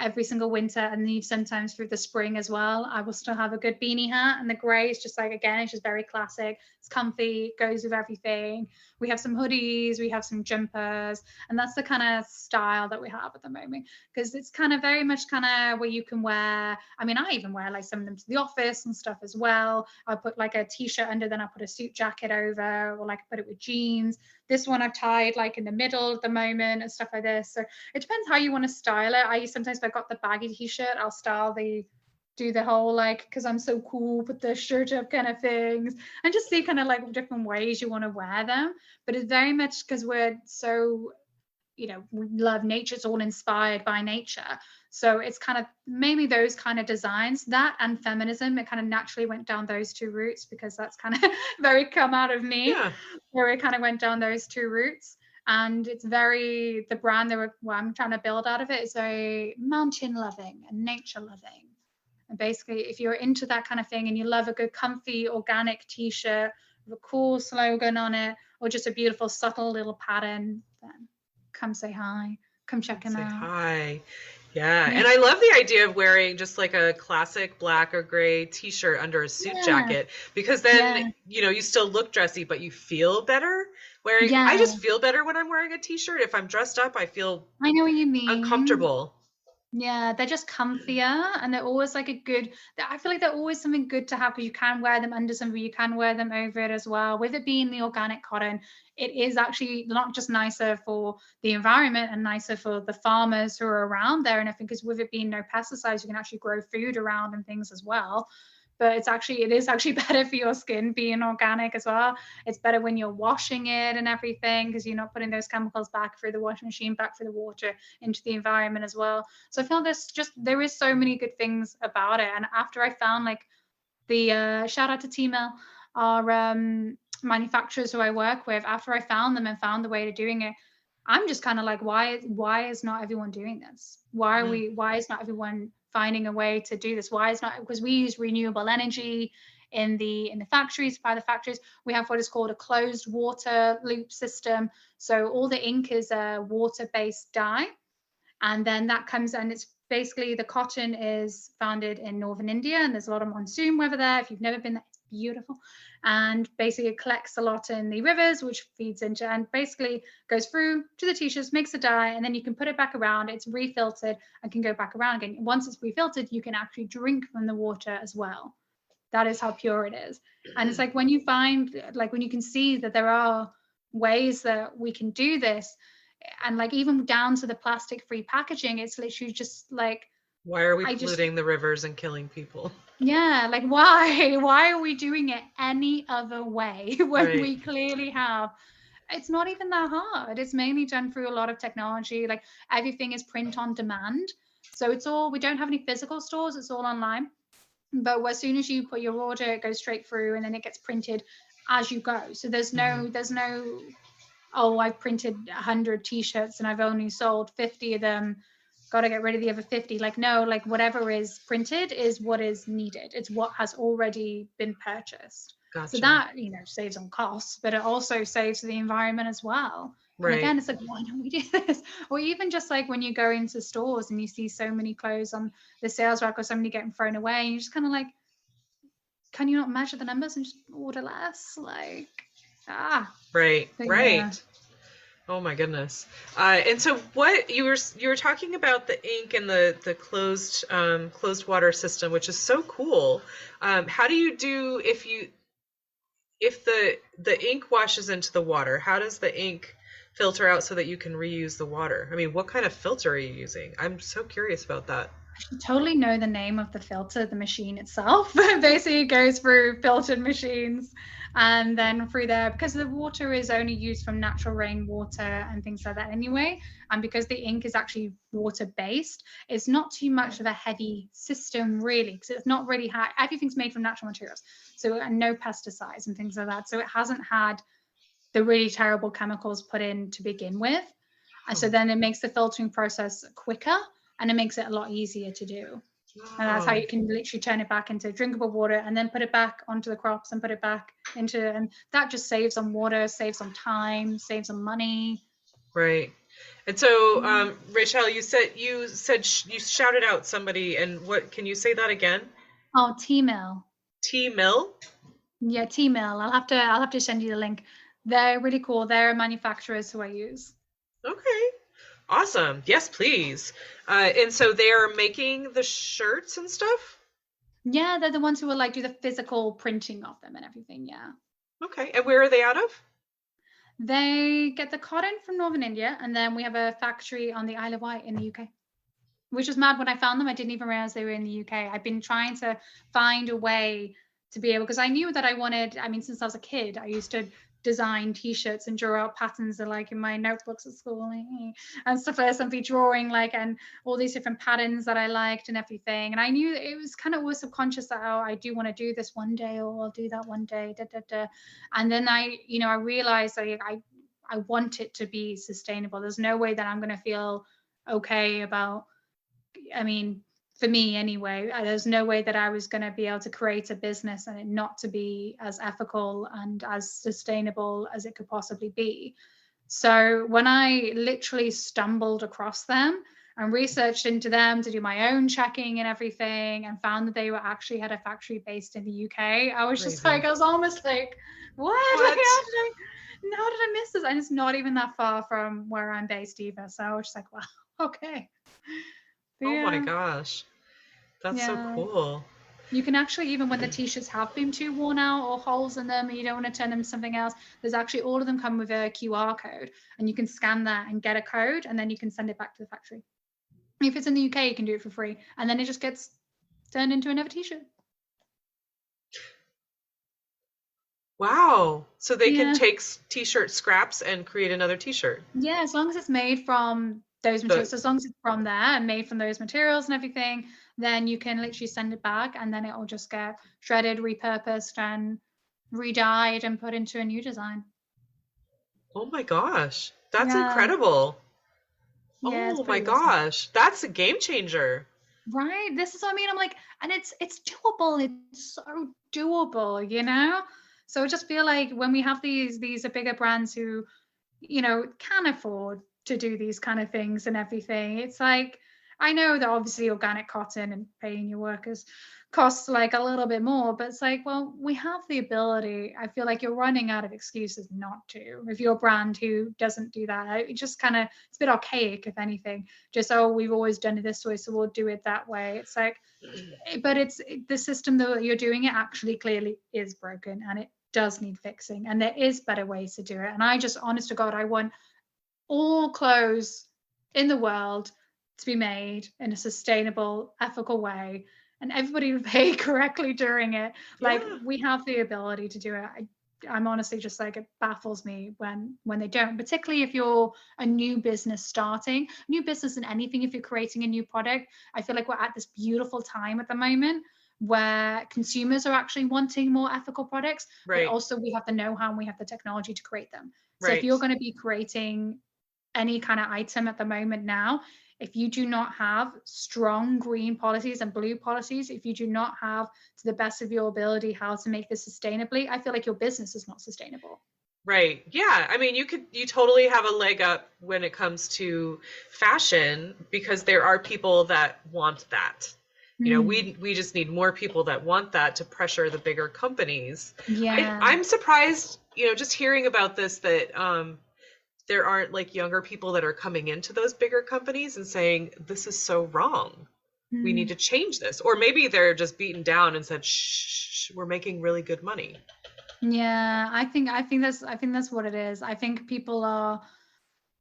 every single winter, and then sometimes through the spring as well. I will still have a good beanie hat, and the gray is just like, again, it's just very classic. It's comfy, goes with everything. We have some hoodies, we have some jumpers, and that's the kind of style that we have at the moment, because it's kind of very much kind of where you can wear, I mean, I even wear like some of them to the office and stuff as well. I put like a t-shirt under, then I put a suit jacket over, or like I put it with jeans. This one I've tied like in the middle at the moment and stuff like this. So it depends how you want to style it. I sometimes, if I got the baggy t-shirt, I'll do the whole like, because I'm so cool, put the shirt up kind of things, and just see kind of like different ways you want to wear them. But it's very much because we're so, we love nature. It's all inspired by nature. So it's kind of mainly those kind of designs, that and feminism. It kind of naturally went down those 2 routes, because that's kind of very come out of me, where it kind of went down those 2 routes. And it's very, the brand that I'm trying to build out of it is very mountain loving and nature loving. And basically, if you're into that kind of thing and you love a good comfy organic t-shirt with a cool slogan on it, or just a beautiful subtle little pattern, then come say hi, come check them out. Hi. Yeah. And I love the idea of wearing just like a classic black or gray t-shirt under a suit jacket, because then, you still look dressy, but you feel better wearing. I just feel better when I'm wearing a t-shirt. If I'm dressed up, I feel I know what you mean. Uncomfortable. Yeah, they're just comfier, and they're always like I feel like they're always something good to have, because you can wear them under something, you can wear them over it as well. With it being the organic cotton, it is actually not just nicer for the environment and nicer for the farmers who are around there, and I think because with it being no pesticides, you can actually grow food around and things as well. But it is actually better for your skin being organic as well. It's better when you're washing it and everything, because you're not putting those chemicals back through the washing machine, back through the water into the environment as well. So I feel there is so many good things about it. And after I found like the shout out to T-Mill, our manufacturers who I work with, after I found them and found the way to doing it, I'm just kind of like, why is not everyone doing this? Why is not everyone finding a way to do this? Why is not, because we use renewable energy in the factories, by the factories. We have what is called a closed water loop system. So all the ink is a water-based dye. And then that comes, and it's basically, the cotton is founded in northern India, and there's a lot of monsoon weather there. If you've never been there, it's beautiful. And basically it collects a lot in the rivers, which feeds into, and basically goes through to the t-shirts, makes a dye, and then you can put it back around. It's refiltered and can go back around again. Once it's refiltered, you can actually drink from the water as well. That is how pure it is. And it's like when you can see that there are ways that we can do this, and like even down to the plastic-free packaging, it's literally just like, why are we polluting the rivers and killing people? Yeah, like why are we doing it any other way when we clearly have it's not even that hard. It's mainly done through a lot of technology. Like everything is print on demand. So it's all, we don't have any physical stores, it's all online. But as soon as you put your order, it goes straight through and then it gets printed as you go. So there's no, oh, I've printed 100 t-shirts and I've only sold 50 of them. Got to get rid of the other 50. Like, no, like whatever is printed is what is needed. It's what has already been purchased. Gotcha. So that, saves on costs, but it also saves the environment as well. Right. And again, it's like, why don't we do this? Or even just like when you go into stores and you see so many clothes on the sales rack or so many getting thrown away, and you're just kind of like, can you not measure the numbers and just order less? Like, Right. But Right. yeah. Oh my goodness. And so what you were talking about the ink and the closed water system, which is so cool. How do you do if the ink washes into the water, how does the ink filter out so that you can reuse the water? I mean, what kind of filter are you using? I'm so curious about that. I totally know the name of the filter, the machine itself. Basically, it goes through filtered machines and then through there, because the water is only used from natural rainwater and things like that anyway. And because the ink is actually water based, it's not too much of a heavy system really, because it's not really everything's made from natural materials. So, and no pesticides and things like that. So it hasn't had the really terrible chemicals put in to begin with. And so then it makes the filtering process quicker. And it makes it a lot easier to do. And that's how you can literally turn it back into drinkable water and then put it back onto the crops and put it back into, and that just saves on water, saves on time, saves on money. Right. And so, Rachael, you said you shouted out somebody, and what, can you say that again? Oh, T-Mill. T-Mill? Yeah, T-Mill. I'll have to send you the link. They're really cool. They're manufacturers who I use. Okay. Awesome. Yes, please. And so they're making the shirts and stuff? Yeah, they're the ones who will like do the physical printing of them and everything. Yeah. Okay. And where are they out of? They get the cotton from Northern India, and then we have a factory on the Isle of Wight in the UK. Which was mad when I found them. I didn't even realize they were in the UK. I've been trying to find a way to be able, because I knew that I wanted, since I was a kid, I used to design t-shirts and draw out patterns that like in my notebooks at school and stuff like that, and be drawing and all these different patterns that I liked and everything. And I knew it was kind of always subconscious that, oh, I do want to do this one day, or I'll do that one day, And then I realized I want it to be sustainable. There's no way that I'm going to feel okay about, for me anyway, there's no way that I was going to be able to create a business and it not to be as ethical and as sustainable as it could possibly be. So when I literally stumbled across them and researched into them to do my own checking and everything, and found that they were actually had a factory based in the UK, I was just like, I was almost like, what? Like, how did I miss this? And it's not even that far from where I'm based either. So I was just like, wow, okay. Oh my gosh. That's so cool. You can actually, even when the t-shirts have been too worn out or holes in them and you don't want to turn them into something else, there's actually, all of them come with a QR code, and you can scan that and get a code, and then you can send it back to the factory. If it's in the UK, you can do it for free, and then it just gets turned into another t-shirt. Wow. So they can take t-shirt scraps and create another t-shirt. Yeah, as long as it's made from those materials, as long as it's from there and made from those materials and everything, then you can literally send it back, and then it will just get shredded, repurposed, and re-dyed and put into a new design. Oh my gosh, that's incredible. Oh my gosh, that's a game changer. Right? This is what I mean. I'm like, and it's doable. It's so doable, So I just feel like when we have these bigger brands who, can afford to do these kind of things and everything, it's like, I know that obviously organic cotton and paying your workers costs like a little bit more, but it's like, well, we have the ability. I feel like you're running out of excuses not to. If you're a brand who doesn't do that, it just kind of, it's a bit archaic, if anything. Just, oh, we've always done it this way, so we'll do it that way. It's like, but it's the system that you're doing it actually clearly is broken, and it does need fixing, and there is better ways to do it. And I just, honest to God, I want all clothes in the world to be made in a sustainable, ethical way, and everybody to pay correctly during it. Like, we have the ability to do it. I'm honestly just like, it baffles me when they don't, particularly if you're a new business starting, new business in anything. If you're creating a new product, I feel like we're at this beautiful time at the moment where consumers are actually wanting more ethical products, but Right. also we have the know-how and we have the technology to create them. So if Right. you're going to be creating any kind of item at the moment now, if you do not have strong green policies and blue policies, if you do not have, to the best of your ability, how to make this sustainably, I feel like your business is not sustainable. Right. Yeah. I mean, you totally have a leg up when it comes to fashion because there are people that want that. You know, we just need more people that want that to pressure the bigger companies. Yeah. I'm surprised, you know, just hearing about this that there aren't like younger people that are coming into those bigger companies and saying this is so wrong. We need to change this. Or maybe they're just beaten down and said, shh, we're making really good money. Yeah, I think that's what it is. I think people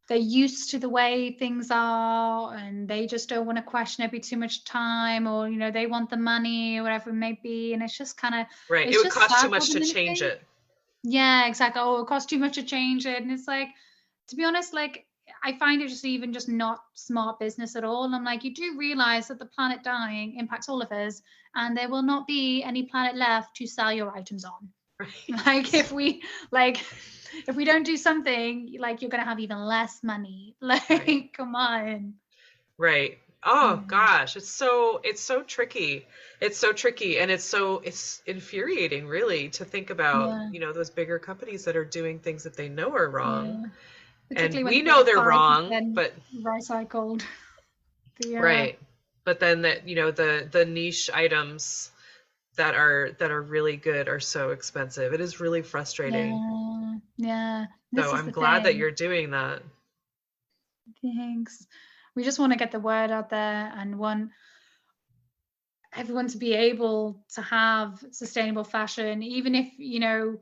they're used to the way things are and they just don't want to question every too much time, or you know, they want the money or whatever it may be, and it's just kind of Right. It it's would just cost too sad much to more than change anything. it. Yeah, exactly. Oh, it costs too much to change it. And it's like, to be honest, like I find it just not smart business at all. And I'm like, you do realize that the planet dying impacts all of us, and there will not be any planet left to sell your items on. Right. Like if we don't do something, like you're gonna have even less money. Like, Right. come on. Right. Oh gosh, it's so tricky. It's so tricky and it's infuriating really to think about, Yeah, you know, those bigger companies that are doing things that they know are wrong. yeah. And Particularly when we they get know the they're wrong, 5% but recycled. Yeah. right. But then that, you know, the niche items that are really good are so expensive. It is really frustrating. Yeah. Yeah. So This is I'm the glad that thing. you're doing that. Thanks. We just want to get the word out there and want everyone to be able to have sustainable fashion, even if, you know,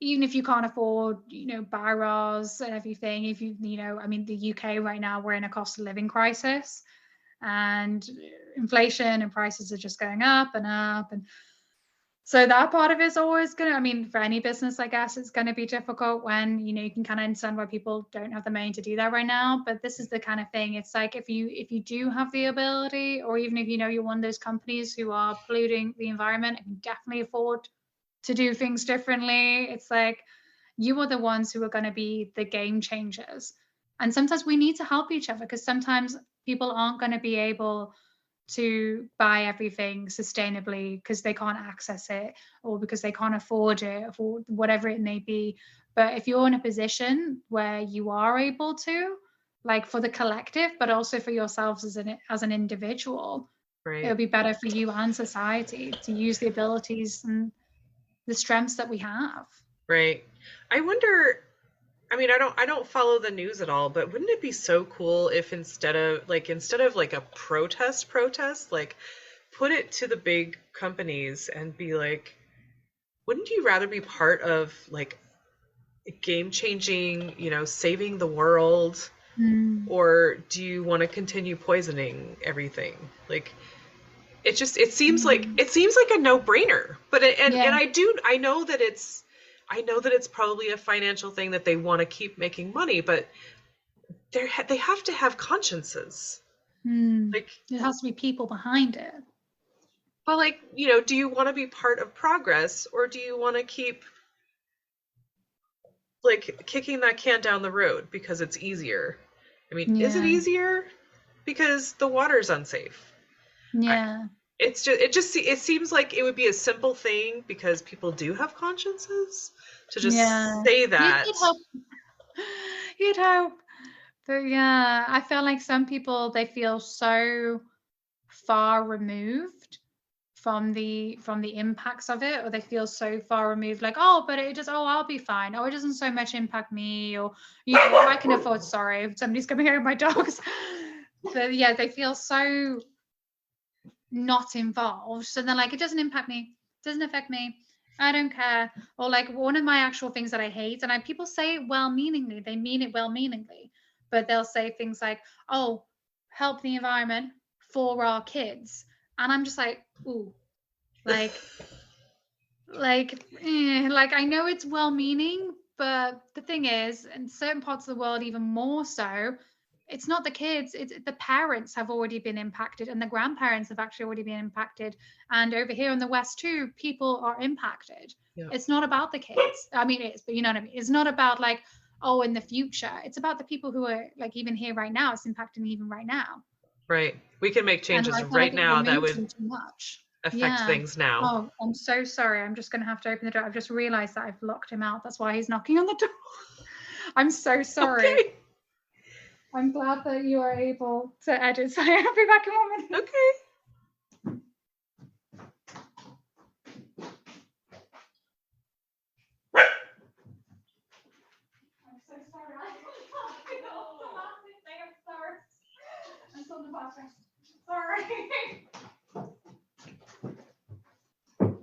even if you can't afford, you know, barras and everything. If you know, I mean, the UK right now, we're in a cost of living crisis, and inflation and prices are just going up and up. And so that part of it is always going to, I mean, for any business, I guess it's going to be difficult when, you know, you can kind of understand why people don't have the money to do that right now. But this is the kind of thing. It's like if you do have the ability, or even if you know you're one of those companies who are polluting the environment and can definitely afford to do things differently, it's like you are the ones who are going to be the game changers. And sometimes we need to help each other, because sometimes people aren't going to be able to buy everything sustainably because they can't access it, or because they can't afford it, or whatever it may be. But if you're in a position where you are able to, like for the collective, but also for yourselves as an individual, it'll Right. be better for you and society to use the abilities and the strengths that we have. Right. I wonder, I mean, I don't follow the news at all, but wouldn't it be so cool if instead of like a protest, like put it to the big companies and be like, wouldn't you rather be part of like game changing, you know, saving the world, or do you want to continue poisoning everything? Like it seems like a no-brainer. But Yeah, I know that it's probably a financial thing that they want to keep making money, but they have to have consciences. Like, there has to be people behind it. well, like, you know, do you want to be part of progress, or do you want to keep like kicking that can down the road because it's easier? I mean, is it Yeah, easier because the water's unsafe? I, yeah, it seems like it would be a simple thing because people do have consciences to just yeah. say that. You'd hope. You'd hope. But yeah, I feel like some people, they feel so far removed from the impacts of it, or they feel so far removed, like, oh, but it just, oh, I'll be fine, oh, it doesn't so much impact me, or you know, I can afford, sorry, somebody's coming here with my dogs. But yeah, they feel so not involved, so they're like, it doesn't impact me, it doesn't affect me, I don't care. Or like one of my actual things that I hate, and people say it well meaningly, they mean it well meaningly, but they'll say things like, oh, help the environment for our kids, and I'm just like, ooh, like like I know it's well-meaning, but the thing is, in certain parts of the world, even more so, it's not the kids, it's the parents have already been impacted, and the grandparents have actually already been impacted. And over here in the West too, people are impacted. Yeah. It's not about the kids. I mean, it is, but you know what I mean? It's not about like, oh, in the future. It's about the people who are like even here right now. It's impacting even right now. Right. We can make And changes I feel right like it now that removes would them too much. affect Yeah. things now. Oh, I'm so sorry. I'm just going to have to open the door. I've just realized that I've locked him out. That's why he's knocking on the door. I'm so sorry. Okay. I'm glad that you are able to edit. So I'll be back in 1 minute. Okay. I'm so sorry. I can't do the automatic thing. I'm sorry. I'm still in the bathroom. Sorry.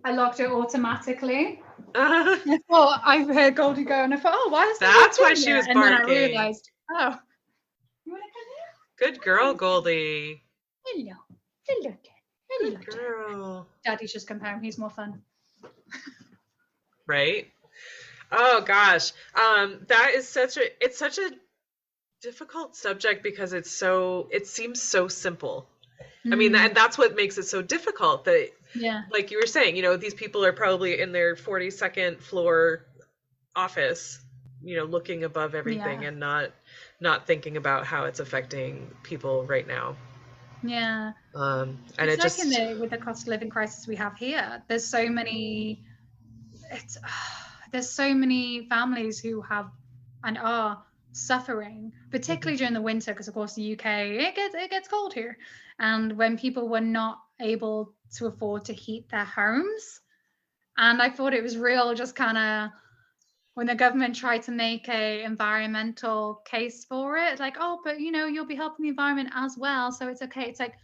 I locked it automatically. I thought I heard Goldie go, and I thought, oh, why is that? That's why she was And then I barking. realized, oh, you want to come Good girl, Goldie. here? Hello. Hello, Dad. Hello, Good girl. Daddy's just come home. He's more fun. Right? Oh gosh. That is such a difficult subject because it seems so simple. I mean, and that's what makes it so difficult, that Yeah. like you were saying, these people are probably in their 42nd floor office, looking above everything Yeah. and not thinking about how it's affecting people right now. Yeah. And It's it just like with the cost of living crisis we have here, there's so many families who have and are suffering, particularly during the winter, because of course the UK, it gets cold here, and when people were not able to afford to heat their homes. And I thought it was real, just kind of when the government tried to make a environmental case for it, like, oh, but you'll be helping the environment as well, so it's okay. It's like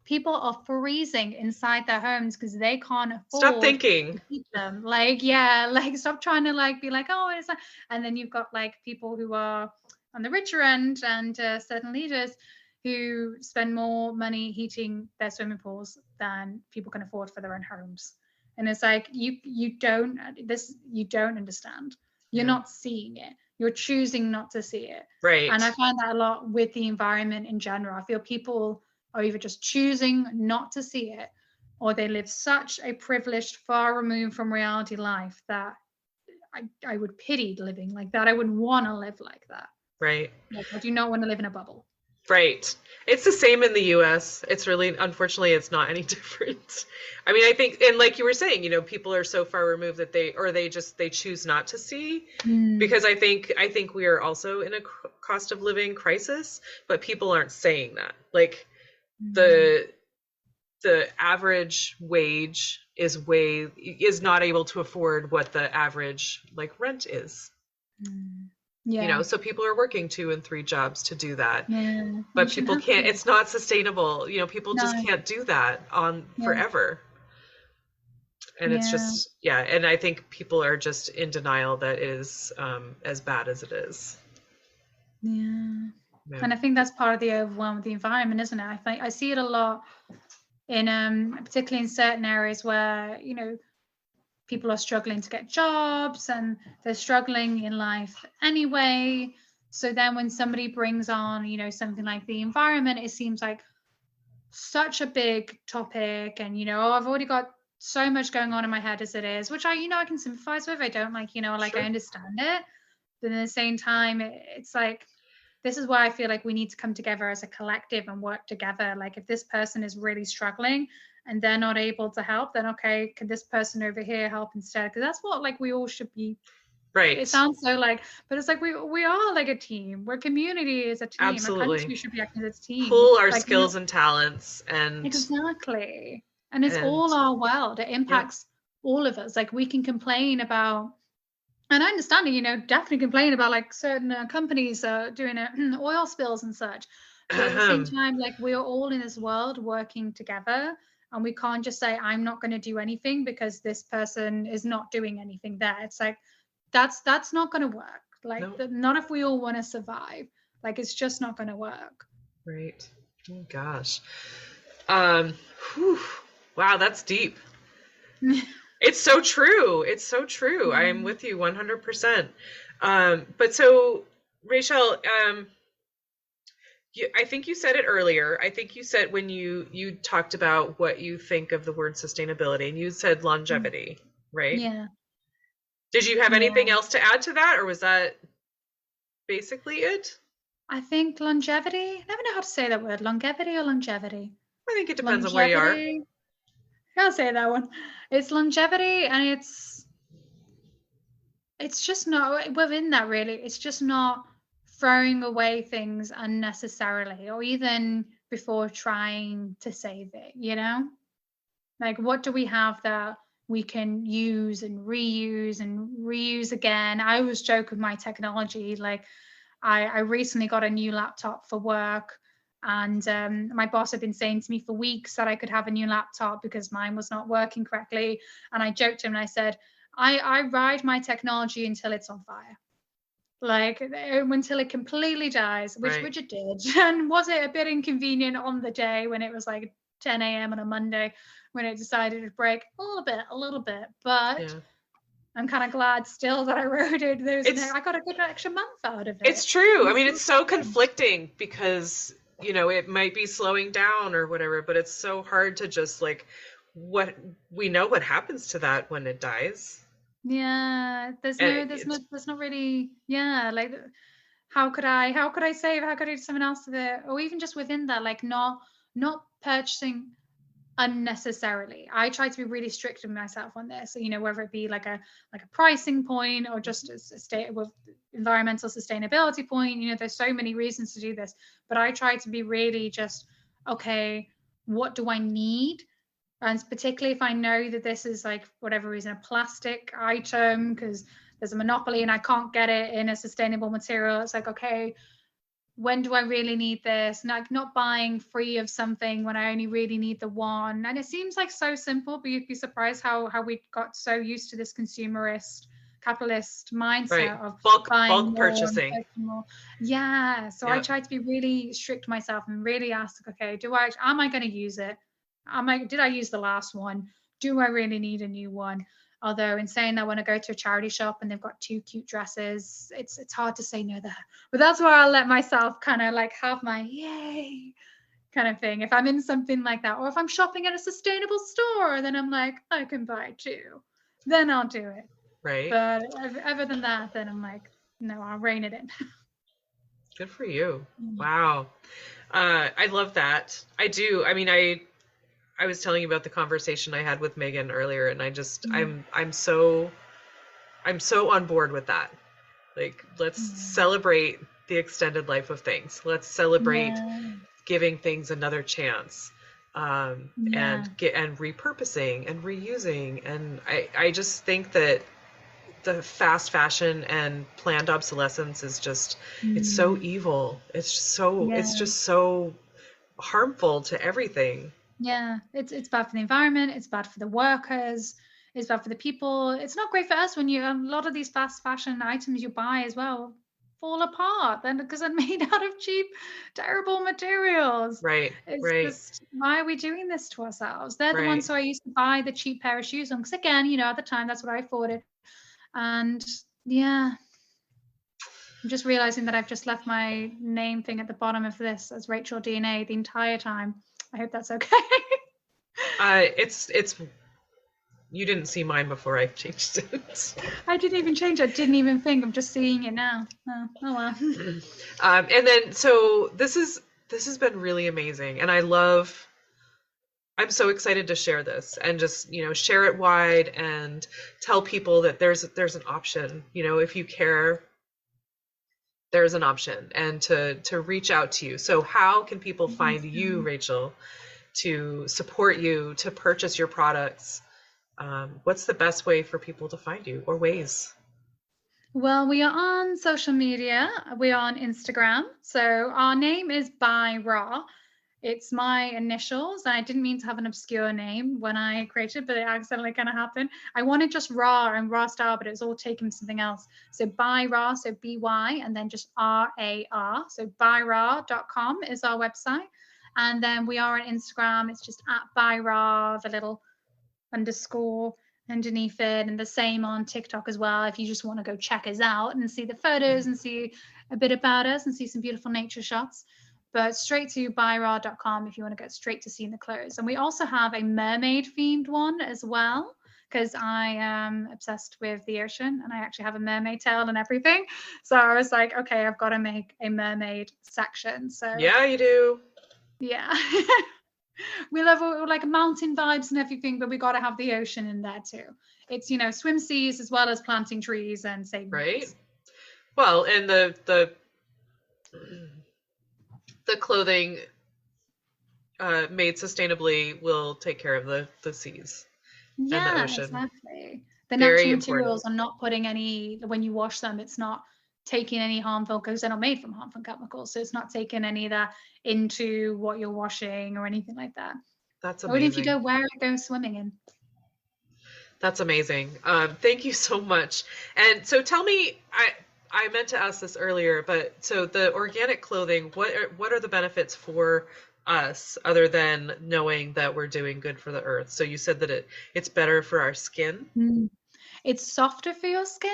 people are freezing inside their homes because they can't afford stop thinking. to heat them. Like, yeah, like stop trying to like be like, oh, it's like, and then you've got like people who are on the richer end and certain leaders who spend more money heating their swimming pools than people can afford for their own homes. And it's like you don't understand. You're not seeing it. You're choosing not to see it. Right. And I find that a lot with the environment in general. I feel people are either just choosing not to see it, or they live such a privileged, far removed from reality life that I would pity living like that. I wouldn't want to live like that. Right. Like, I do not want to live in a bubble. Right. It's the same in the US. It's really, unfortunately, it's not any different. I mean, I think, and like you were saying, people are so far removed that they choose not to see, because I think we are also in a cost of living crisis, but people aren't saying that. Like the average wage is not able to afford what the average like rent is. Yeah. So people are working 2 and 3 jobs to do that. Yeah. But people can't, it's not sustainable. People just can't do that forever. And it's just, and I think people are just in denial that it is as bad as it is. Yeah. And I think that's part of the overwhelm with the environment, isn't it? I see it a lot in particularly in certain areas where, people are struggling to get jobs and they're struggling in life anyway. So then when somebody brings on, something like the environment, it seems like such a big topic. And, I've already got so much going on in my head as it is, which I can sympathize with. I don't like, sure. I understand it. But at the same time, it's like, this is why I feel like we need to come together as a collective and work together. Like if this person is really struggling and they're not able to help, then okay, could this person over here help instead? Because that's what like we all should be. Right. It sounds so like, but it's like we are like a team. We're community as a team. Absolutely. A country should be acting as a team. Pool our skills and talents and exactly. And it's all our world. It impacts all of us. Like we can complain about. And I understand it, definitely complain about like certain companies doing oil spills and such. But at the same time, like we're all in this world working together, and we can't just say, I'm not going to do anything because this person is not doing anything there. It's like, that's not going to work. Like not if we all want to survive. Like it's just not going to work. Right. Oh gosh. Wow, that's deep. It's so true. It's so true. I am with you 100%. But so, Rachel, I think you said it earlier. I think you said when you talked about what you think of the word sustainability, and you said longevity, right? Yeah. Did you have anything Yeah. else to add to that, or was that basically it? I think longevity, I never know how to say that word, longevity or longevity. I think it depends on where you are. Longevity. I'll say that one. It's longevity, and it's just not within that really. It's just not throwing away things unnecessarily or even before trying to save it, you know? Like, what do we have that we can use and reuse again? I always joke with my technology. Like, I recently got a new laptop for work, and my boss had been saying to me for weeks that I could have a new laptop because mine was not working correctly. And I joked to him and I said, I ride my technology until it's on fire. Like until it completely dies, which Right. it did. And was it a bit inconvenient on the day when it was like 10 a.m. on a Monday when it decided to break? A little bit. But Yeah. I'm kind of glad still that I rode it. It's I got a good extra month out of it. it's true. I It's mean, so it's so fun. conflicting because, it might be slowing down or whatever, but it's so hard to just like we know what happens to that when it dies. Yeah, And there's not really, yeah, like how could I save, how could I do something else with it? Or even just within that, like not purchasing unnecessarily. I try to be really strict with myself on this. So, whether it be like a pricing point or just a state with environmental sustainability point, there's so many reasons to do this. But I try to be really just, okay, what do I need? And particularly if I know that this is like, for whatever reason, a plastic item because there's a monopoly and I can't get it in a sustainable material. It's like, okay, when do I really need this? Not buying free of something when I only really need the one. And it seems like so simple, but you'd be surprised how we got so used to this consumerist, capitalist mindset right. of buying Bulk more and purchasing. purchasing more. Yeah. So I Yeah. try to be really strict myself and really ask, okay, am I going to use it? Did I use the last one? Do I really need a new one? Although in saying that, when I go to a charity shop and they've got two cute dresses, it's hard to say no there. But that's where I'll let myself kind of like have my yay kind of thing. If I'm in something like that, or if I'm shopping at a sustainable store, then I'm like, I can buy two. Then I'll do it. Right. But other than that, then I'm like, no, I'll rein it in. Good for you. Wow. I love that. I do. I mean, I was telling you about the conversation I had with Megan earlier, and I'm so on board with that. Like, let's celebrate the extended life of things. Let's celebrate giving things another chance, and repurposing and reusing. And I just think that the fast fashion and planned obsolescence is just it's so evil. It's just so harmful to everything. Yeah, it's bad for the environment, it's bad for the workers, it's bad for the people. It's not great for us when a lot of these fast fashion items you buy as well fall apart then because they're made out of cheap, terrible materials. Right. It's Right. just, why are we doing this to ourselves? They're the Right. ones who I used to buy the cheap pair of shoes on because again, at the time that's what I afforded. And yeah, I'm just realizing that I've just left my name thing at the bottom of this as Rachael DNA the entire time. I hope that's okay. It's you didn't see mine before I changed it. I didn't even change. I didn't even think. I'm just seeing it now. Oh well. And then so this has been really amazing, and I'm so excited to share this and just share it wide and tell people that there's an option. If you care, there's an option, and to reach out to you. So how can people find you, Rachael, to support you, to purchase your products? What's the best way for people to find you, or ways? Well, we are on social media. We are on Instagram. So our name is By Raw. It's my initials. I didn't mean to have an obscure name when I created, but it accidentally kind of happened. I wanted just Raw and Raw Style, but it was all taken something else. So By Raw, so BY, and then just RAR. So byraw.com is our website. And then we are on Instagram. It's just at By Raw, the little underscore. underneath it, and the same on TikTok as well if you just want to go check us out and see the photos and see a bit about us and see some beautiful nature shots. But straight to buyraw.com if you want to go straight to seeing the clothes. And we also have a mermaid themed one as well, because I am obsessed with the ocean and I actually have a mermaid tail and everything. So I was like, okay, I've got to make a mermaid section. So Yeah, you do. yeah. We love like mountain vibes and everything, but we got to have the ocean in there too. It's, you know, swim seas as well as planting trees and saving Right. birds. Well, and the clothing made sustainably will take care of the seas and the Yeah, ocean. exactly. The Very natural important. materials are not putting any, when you wash them, it's not taking any harmful, because they're not made from harmful chemicals. So it's not taking any of that into what you're washing or anything like that. That's Or even if you amazing. go wear it, go swimming in. That's amazing. Thank you so much. And so tell me, I meant to ask this earlier, but so the organic clothing, what are the benefits for us other than knowing that we're doing good for the earth? So you said that it's better for our skin. It's softer for your skin,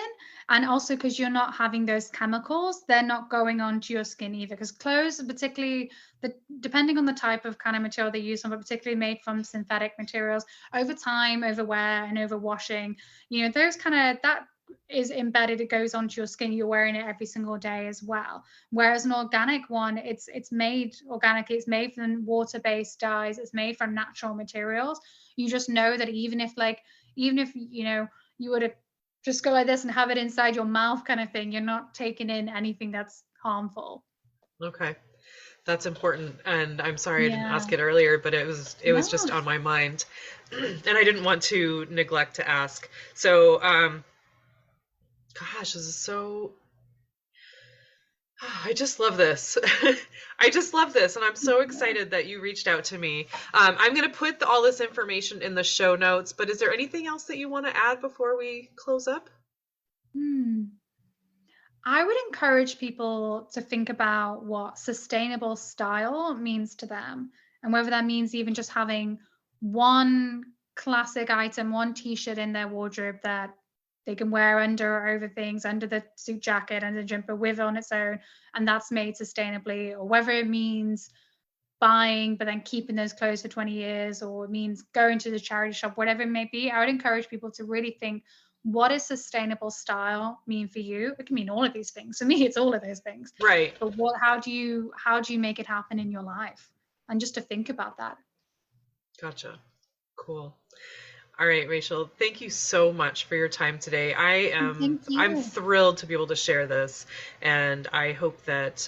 and also because you're not having those chemicals, they're not going onto your skin either. Because clothes, particularly depending on the type of kind of material they use, but particularly made from synthetic materials, over time, over wear and over washing, you know, those kind of, that is embedded, it goes onto your skin, you're wearing it every single day as well. Whereas an organic one, it's made organically, it's made from water-based dyes, it's made from natural materials. You just know that even if you know, you were to just go like this and have it inside your mouth kind of thing, you're not taking in anything that's harmful. Okay. That's important. And I'm sorry I didn't Yeah. ask it earlier, but it was just No. on my mind. And I didn't want to neglect to ask. So, gosh, this is so, I just love this. I just love this. And I'm so excited that you reached out to me. I'm going to put all this information in the show notes, but is there anything else that you want to add before we close up? I would encourage people to think about what sustainable style means to them, and whether that means even just having one classic item, one t-shirt in their wardrobe that they can wear under or over things, under the suit jacket and the jumper with on its own, and that's made sustainably, or whether it means buying but then keeping those clothes for 20 years, or it means going to the charity shop, whatever it may be. I would encourage people to really think, what does sustainable style mean for you? It can mean all of these things. For me, it's all of those things. Right. But how do you make it happen in your life? And just to think about that. Gotcha. Cool. All right, Rachael, thank you so much for your time today. I'm thrilled to be able to share this, and I hope that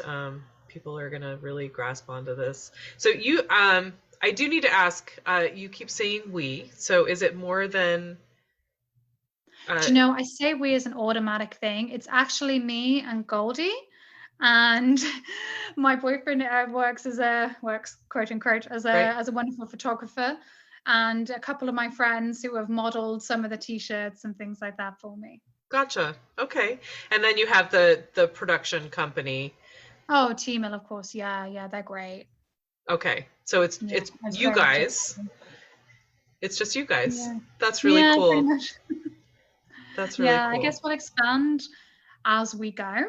people are going to really grasp onto this. So I do need to ask, you keep saying we, so is it more than... Do you know, I say we as an automatic thing. It's actually me and Goldie, and my boyfriend works quote unquote as a wonderful photographer, and a couple of my friends who have modeled some of the t-shirts and things like that for me. Gotcha. Okay. And then you have the production company. Oh, T-Mill, of course. Yeah, they're great. Okay. So it's you guys. It's just you guys. Yeah. That's really cool. Pretty much. That's really cool. I guess we'll expand as we go.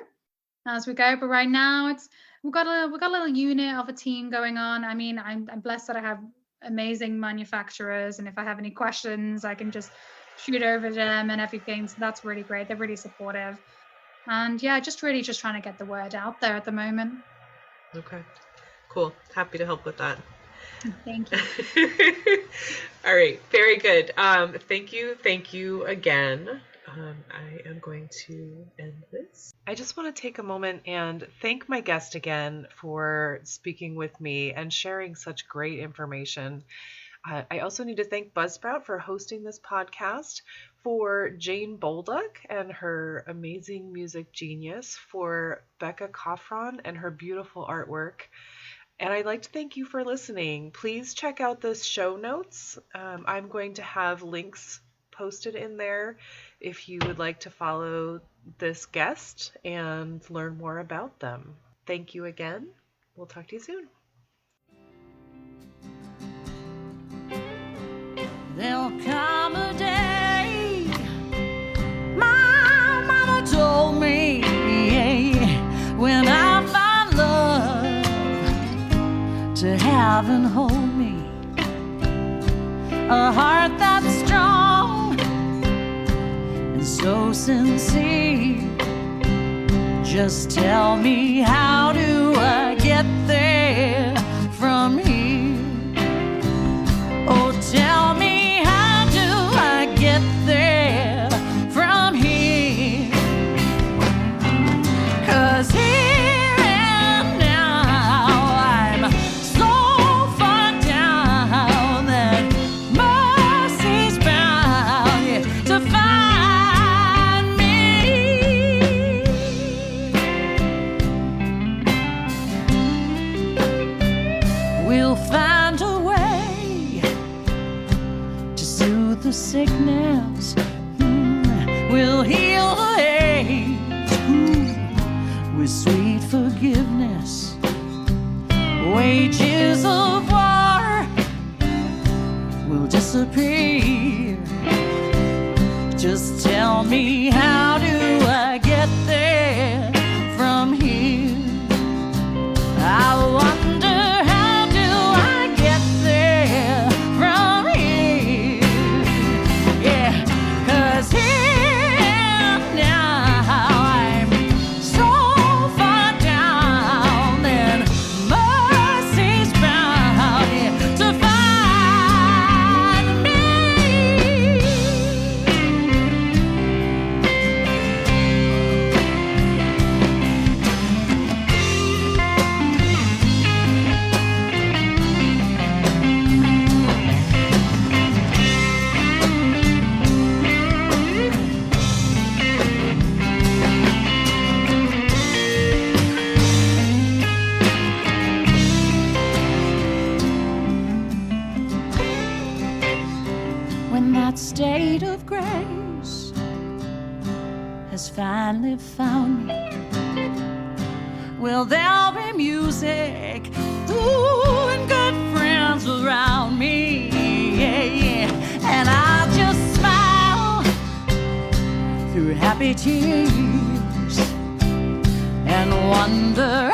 But right now we've got a little unit of a team going on. I mean, I'm blessed that I have amazing manufacturers, and if I have any questions, I can just shoot over them and everything. So that's really great. They're really supportive. And yeah, just trying to get the word out there at the moment. Okay. Cool. Happy to help with that. Thank you. All right. Very good. Thank you again. I am going to end this. I just want to take a moment and thank my guest again for speaking with me and sharing such great information. I also need to thank Buzzsprout for hosting this podcast, for Jane Bolduck and her amazing music genius, for Becca Coffron and her beautiful artwork. And I'd like to thank you for listening. Please check out the show notes. I'm going to have links posted in there if you would like to follow this guest and learn more about them. Thank you again. We'll talk to you soon. There'll come a day love and hold me, a heart that's strong and so sincere. Just tell me, how do I get there from here? Oh, tell me, how do I get there from here? 'Cause here and now I'm so far down that mercy's bound, yeah, to find me. We'll find a way to soothe the sickness. We'll heal the ache with sweet forgiveness. Wages of war will disappear. Just tell me, how do I get there from here? I wonder, how do I get there from here? Yeah, 'cause here and now I'm so far down and mercy's bound, yeah, to find me. When that state of grace has finally found me, well, there'll be music, ooh, and good friends around me, yeah, yeah. And I'll just smile through happy tears and wonder,